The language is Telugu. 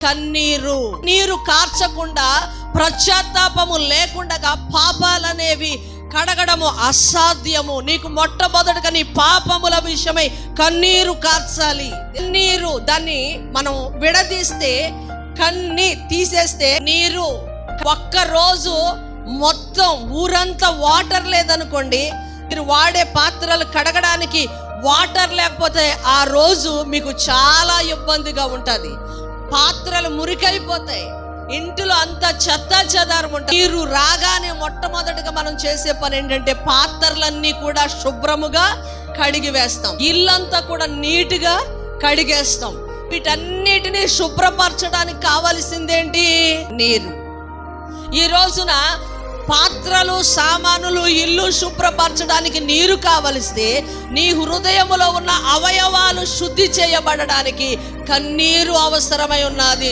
కన్నీరు. నీరు కార్చకుండా, పశ్చాత్తాపము లేకుండా పాపాలనేవి కడగడము అసాధ్యము. నీకు మొట్టమొదటిగా నీ పాపముల విషయమై కన్నీరు కార్చాలి. నీరు దాన్ని మనం విడదీస్తే, కన్ని తీసేస్తే నీరు, ఒక్క రోజు మొత్తం ఊరంతా వాటర్ లేదనుకోండి, మీరు వాడే పాత్రలు కడగడానికి వాటర్ లేకపోతే ఆ రోజు మీకు చాలా ఇబ్బందిగా ఉంటుంది. పాత్రలు మురికైపోతాయి, ఇంటిలో అంతా చెత్త చెదారం ఉంటుంది. నీరు రాగానే మొట్టమొదటిగా మనం చేసే పని ఏంటంటే పాత్రలన్నీ కూడా శుభ్రముగా కడిగి వేస్తాం, ఇల్లంతా కూడా నీట్గా కడిగేస్తాం. వీటన్నిటిని శుభ్రపరచడానికి కావలసిందేంటి? నీరు. ఈ రోజున పాత్రలు, సామానులు, ఇల్లు శుభ్రపరచడానికి నీరు కావలిస్తే, నీ హృదయములో ఉన్న అవయవాలు శుద్ధి చేయబడడానికి కన్నీరు అవసరమై ఉన్నది.